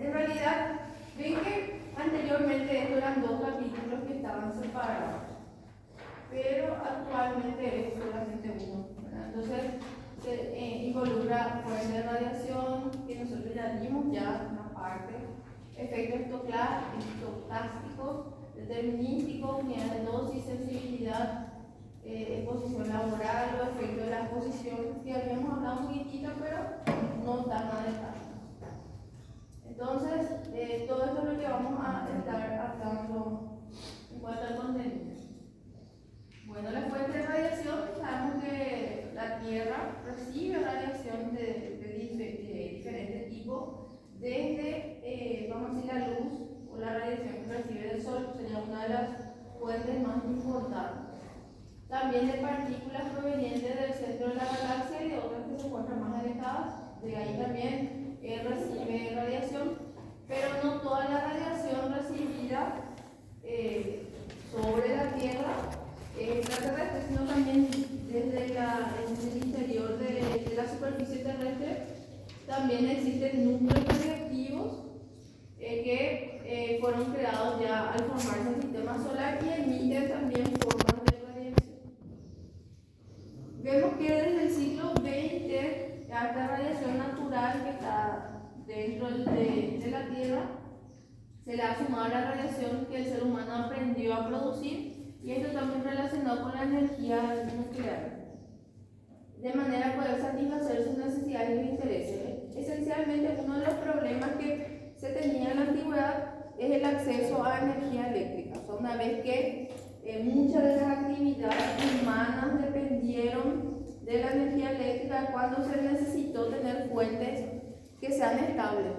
En realidad, ven que anteriormente estos eran dos capítulos que estaban separados, pero actualmente es solamente uno, ¿verdad? Entonces, se involucra fuentes de radiación, que nosotros ya vimos una parte, efectos estocásticos, determinísticos, unidades de dosis, sensibilidad, exposición laboral o efectos de la exposición, que habíamos hablado un poquitito, pero no tan a detalle. Entonces, todo esto es lo que vamos a estar hablando en cuanto al contenido. Bueno, la fuente de radiación, sabemos que la Tierra recibe radiación de diferentes tipos, desde, vamos a decir, la luz o la radiación que recibe del Sol, sería una de las fuentes más importantes. También de partículas provenientes del centro de la galaxia y de otras que se encuentran más alejadas, de ahí también recibe radiación, pero no toda la radiación recibida sobre la Tierra extraterrestre, sino también desde el interior de la superficie terrestre. También existen núcleos radioactivos que fueron creados ya al formarse el sistema solar y emiten también formas de radiación. Vemos que desde el siglo XX esta radiación natural que está dentro de la Tierra se le ha sumado la radiación que el ser humano aprendió a producir, y esto está muy relacionado con la energía nuclear, de manera a poder satisfacer sus necesidades y intereses. Esencialmente, uno de los problemas que se tenía en la antigüedad es el acceso a energía eléctrica. O sea, una vez que muchas de las actividades humanas dependieron de la energía eléctrica, cuando se necesitó tener fuentes que sean estables.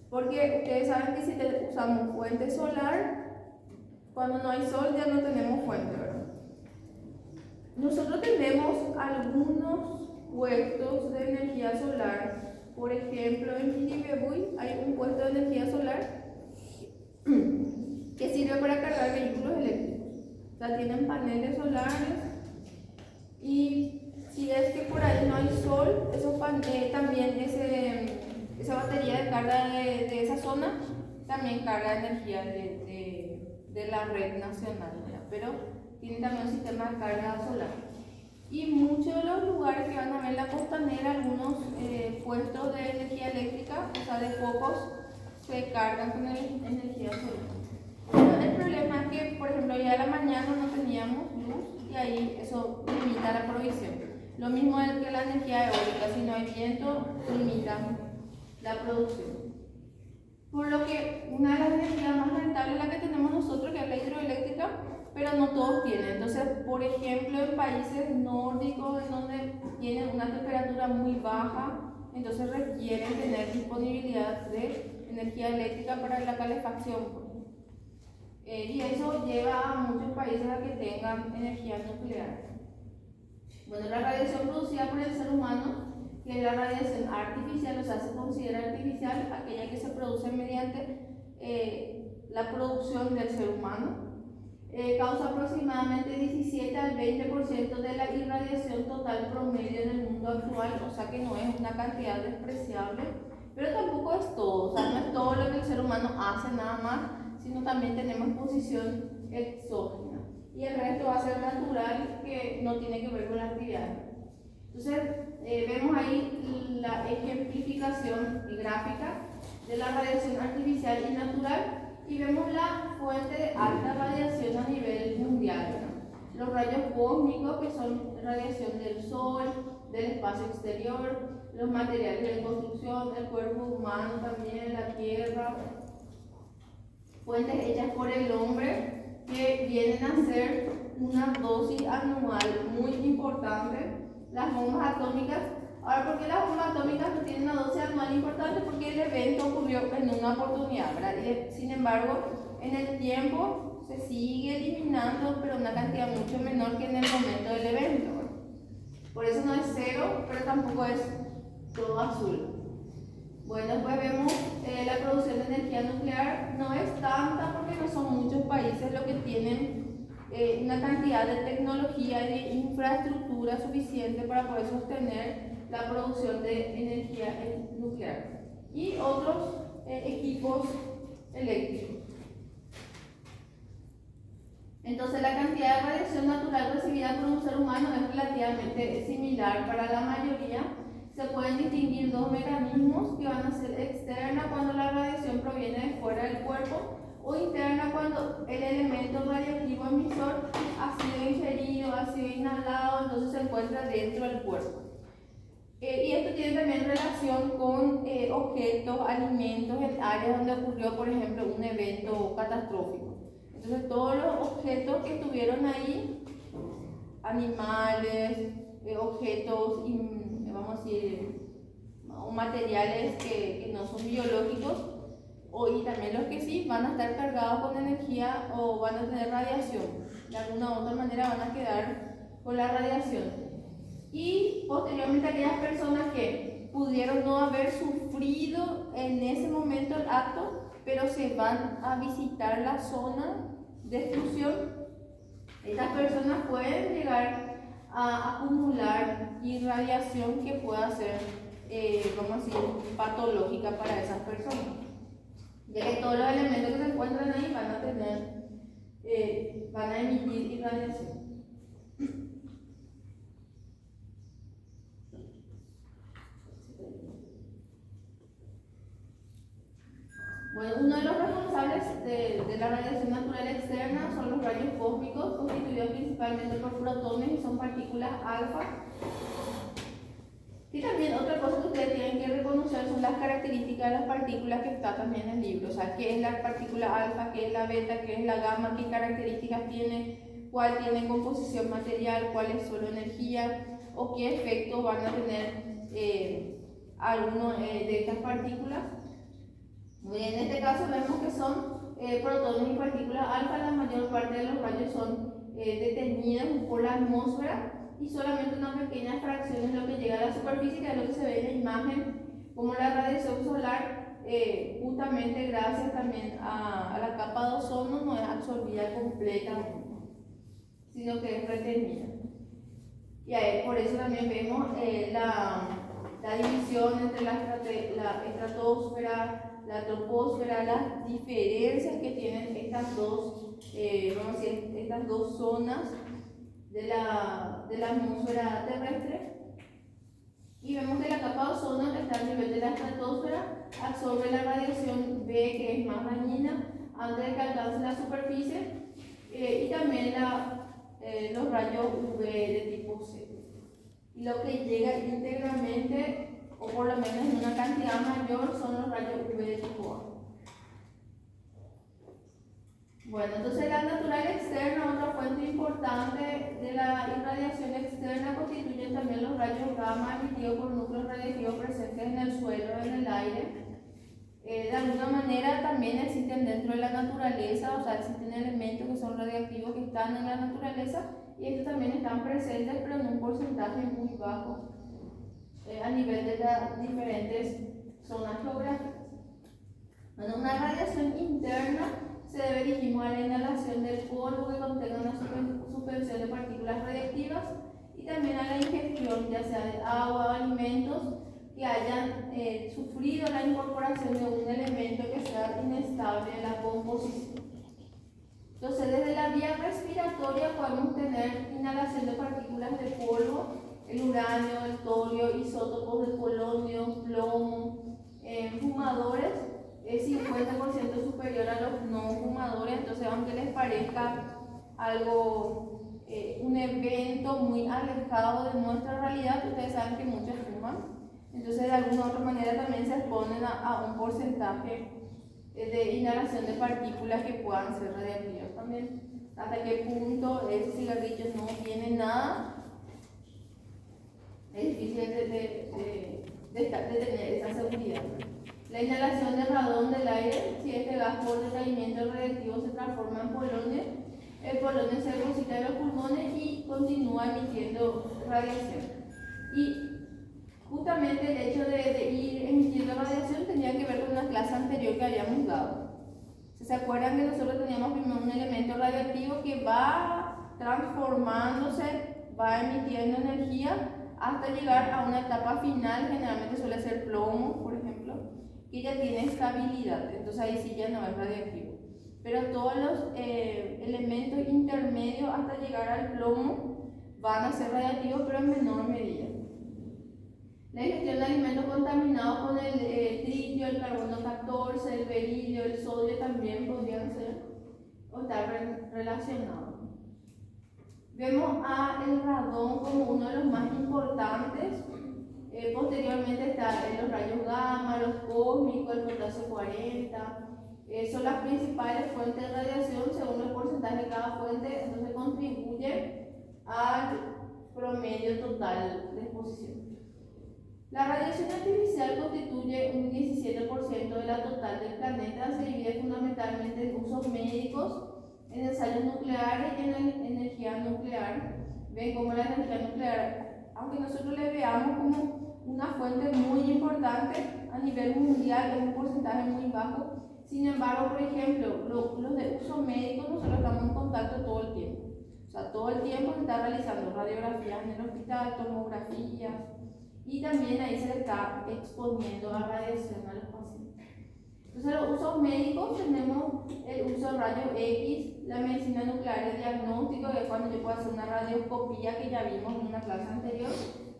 Porque ustedes saben que si usamos fuente solar, cuando no hay sol ya no tenemos fuente, ¿verdad? Nosotros tenemos algunos puestos de energía solar. Por ejemplo, en Quilibebuy hay un puesto de energía solar que sirve para cargar vehículos eléctricos. O sea, tienen paneles solares, y si es que por ahí no hay sol, también esa batería de carga de esa zona también carga energía de la red nacional, ¿verdad? Pero tiene también un sistema de carga solar. Y muchos de los lugares que van a ver en la costanera, algunos puestos de energía eléctrica, o sea, de focos, se cargan con energía solar. Pero el problema es que, por ejemplo, ya a la mañana no teníamos luz y ahí eso limita la provisión. Lo mismo es que la energía eólica, si no hay viento, limita la producción. Por lo que una de las energías más rentables es la que tenemos nosotros, que es la hidroeléctrica, pero no todos tienen. Entonces, por ejemplo, en países nórdicos, en donde tienen una temperatura muy baja, entonces requieren tener disponibilidad de energía eléctrica para la calefacción. Y eso lleva a muchos países a que tengan energía nuclear. Bueno, la radiación producida por el ser humano, que es la radiación artificial, o sea, se considera artificial aquella que se produce mediante la producción del ser humano. Causa aproximadamente 17 al 20% de la irradiación total promedio en el mundo actual, o sea que no es una cantidad despreciable, pero tampoco es todo, o sea, no es todo lo que el ser humano hace nada más, sino también tenemos exposición exógena. Y el resto va a ser natural, que no tiene que ver con la actividad. Entonces, vemos ahí la ejemplificación gráfica de la radiación artificial y natural, y vemos la fuente de alta radiación a nivel mundial, ¿no? Los rayos cósmicos, que son radiación del Sol, del espacio exterior, los materiales de construcción, el cuerpo humano también, la Tierra, fuentes hechas por el hombre que vienen a ser una dosis anual muy importante. Las bombas atómicas. Ahora, ¿por qué las bombas atómicas no tienen una dosis anual importante? Porque el evento ocurrió en una oportunidad, ¿verdad? Sin embargo, en el tiempo se sigue eliminando, pero una cantidad mucho menor que en el momento del evento, ¿verdad? Por eso no es cero, pero tampoco es todo azul. Bueno, pues vemos la producción de energía nuclear no es tanta, porque no son muchos países los que tienen una cantidad de tecnología y de infraestructura suficiente para poder sostener la producción de energía nuclear. Y otros equipos eléctricos. Entonces la cantidad de radiación natural recibida por un ser humano es relativamente similar para la mayoría. Se pueden distinguir dos mecanismos que van a ser externa cuando la radiación proviene de fuera del cuerpo o interna cuando el elemento radioactivo emisor ha sido ingerido, ha sido inhalado, entonces se encuentra dentro del cuerpo. Y esto tiene también relación con objetos, alimentos en áreas donde ocurrió, por ejemplo, un evento catastrófico. Entonces todos los objetos que estuvieron ahí, animales, objetos, vamos a decir, o materiales que no son biológicos, y también los que sí van a estar cargados con energía o van a tener radiación. De alguna u otra manera van a quedar con la radiación. Y posteriormente aquellas personas que pudieron no haber sufrido en ese momento el acto, pero se van a visitar la zona de exclusión, estas personas pueden llegar a acumular irradiación que pueda ser, vamos a decir, patológica para esas personas, ya que todos los elementos que se encuentran ahí van a tener, van a emitir irradiación. Bueno, uno de los responsables de la radiación natural externa son los rayos cósmicos, constituidos principalmente por protones y son partículas alfa. Y también otra cosa que ustedes tienen que reconocer son las características de las partículas que está también en el libro. O sea, qué es la partícula alfa, qué es la beta, qué es la gamma, qué características tiene, cuál tiene composición material, cuál es solo energía, o qué efectos van a tener alguno de estas partículas. Muy bien, en este caso vemos que son protones y partículas alfa. La mayor parte de los rayos son detenidos por la atmósfera y solamente una pequeña fracción es lo que llega a la superficie, que es lo que se ve en la imagen, como la radiación solar, justamente gracias también a la capa de ozono, no es absorbida completamente, sino que es retenida. Y ahí, por eso también vemos la división entre la estratosfera, la troposfera, las diferencias que tienen estas dos, vamos a decir, estas dos zonas de la atmósfera terrestre. Y vemos que la capa de ozono está a nivel de la estratosfera, absorbe la radiación B, que es más dañina, antes de que alcance la superficie, y también los rayos UV de tipo C. Y lo que llega íntegramente, o por lo menos en una cantidad mayor, son los rayos UV de tipo A. Bueno, entonces la natural externa, otra fuente importante de la irradiación externa, constituyen también los rayos gamma emitidos por núcleos radiactivos presentes en el suelo o en el aire. De alguna manera también existen dentro de la naturaleza, o sea, existen elementos que son radiactivos que están en la naturaleza y estos también están presentes, pero en un porcentaje muy bajo a nivel de las diferentes zonas geográficas. Bueno, una radiación interna se debe, dijimos, a la inhalación del polvo que contenga una suspensión de partículas radiactivas y también a la ingestión, ya sea de agua o alimentos que hayan sufrido la incorporación de un elemento que sea inestable en la composición. Entonces, desde la vía respiratoria podemos tener inhalación de partículas de polvo, el uranio, el torio, isótopos de polonio, plomo, fumadores, es 50% superior a los no fumadores. Entonces, aunque les parezca algo, un evento muy alejado de nuestra realidad, ustedes saben que muchos fuman. Entonces, de alguna u otra manera también se exponen a un porcentaje de inhalación de partículas que puedan ser radiactivas también. Hasta qué punto esos cigarrillos no tienen nada, es difícil de tener esa seguridad. La inhalación de radón del aire, si este gas por decaimiento radiactivo se transforma en polonio, el polonio se deposita en los pulmones y continúa emitiendo radiación. Y justamente el hecho de ir emitiendo radiación tenía que ver con una clase anterior que habíamos dado. ¿Se acuerdan que nosotros teníamos primero un elemento radioactivo que va transformándose, va emitiendo energía hasta llegar a una etapa final, generalmente suele ser plomo, por ejemplo, que ya tiene estabilidad, entonces ahí sí ya no es radioactivo. Pero todos los elementos intermedios hasta llegar al plomo van a ser radioactivos, pero en menor medida. La ingestión de alimentos contaminados con el tritio, el carbono 14, el berilio, el sodio también podrían ser o estar relacionados. Vemos al radón como uno de los más importantes. Posteriormente están los rayos gamma, los cósmicos, el potasio 40. Son las principales fuentes de radiación según el porcentaje de cada fuente, entonces contribuye al promedio total de exposición. La radiación artificial constituye un 17% de la total del planeta, se divide fundamentalmente en usos médicos, en ensayos nucleares y en energía nuclear. Ven como la energía nuclear, aunque nosotros le veamos como una fuente muy importante a nivel mundial, es un porcentaje muy bajo. Sin embargo, por ejemplo, los de uso médico nosotros estamos en contacto todo el tiempo. O sea, todo el tiempo se está realizando radiografías en el hospital, tomografías, y también ahí se le está exponiendo a radiación a los pacientes. Entonces, los usos médicos tenemos el uso de rayos X, la medicina nuclear de diagnóstico, que es cuando yo puedo hacer una radioscopía, que ya vimos en una clase anterior,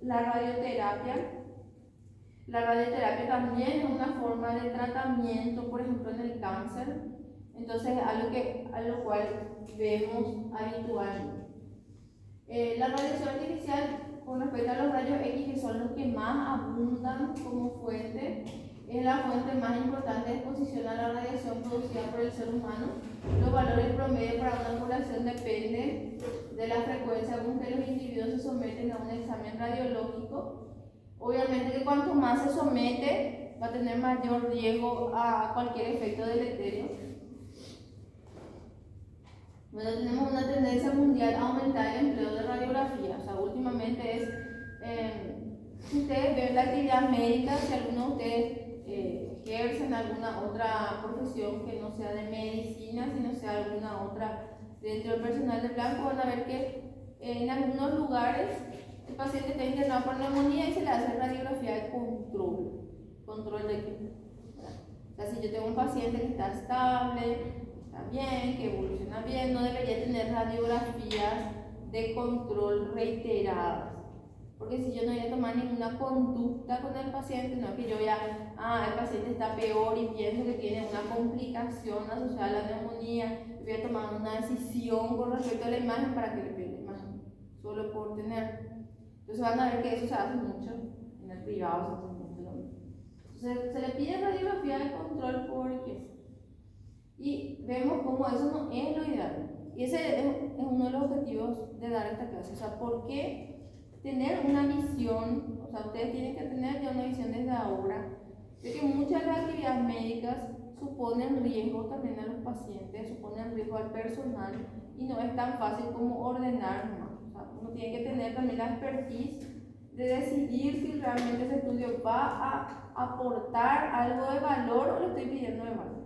la radioterapia. La radioterapia también es una forma de tratamiento, por ejemplo, en el cáncer. Entonces, a lo cual vemos habitualmente. La radiación artificial, con respecto a los rayos X, que son los que más abundan como fuente, es la fuente más importante de exposición a la radiación producida por el ser humano. Los valores promedio para una población dependen de la frecuencia con que los individuos se someten a un examen radiológico. Obviamente que cuanto más se somete, va a tener mayor riesgo a cualquier efecto deleterio. Bueno, tenemos una tendencia mundial a aumentar el empleo de radiografía. O sea, últimamente es, si ustedes ven la actividad médica, si alguno de ustedes ejercen alguna otra profesión que no sea de medicina, sino sea alguna otra dentro del personal de blanco, van a ver que en algunos lugares el paciente está internado por neumonía y se le hace radiografía de control. ¿Control de qué? O sea, si yo tengo un paciente que está estable, está bien, que evoluciona bien, no debería tener radiografías de control reiteradas. Porque si yo no voy a tomar ninguna conducta con el paciente, no es que yo ya, el paciente está peor y pienso que tiene una complicación asociada a la neumonía, y voy a tomar una decisión con respecto a la imagen para que le pegue la imagen, solo por tener. Entonces van a ver que eso se hace mucho en el privado, se hace mucho. Entonces se le pide radiografía de control porque, y vemos cómo eso no es lo ideal. Y ese es uno de los objetivos de dar esta clase. O sea, ¿por qué tener una visión? O sea, ustedes tienen que tener ya una visión desde ahora de que muchas de las actividades médicas suponen riesgo también a los pacientes, suponen riesgo al personal y no es tan fácil como ordenar más. O sea, uno tiene que tener también la expertise de decidir si realmente ese estudio va a aportar algo de valor o lo estoy pidiendo de valor.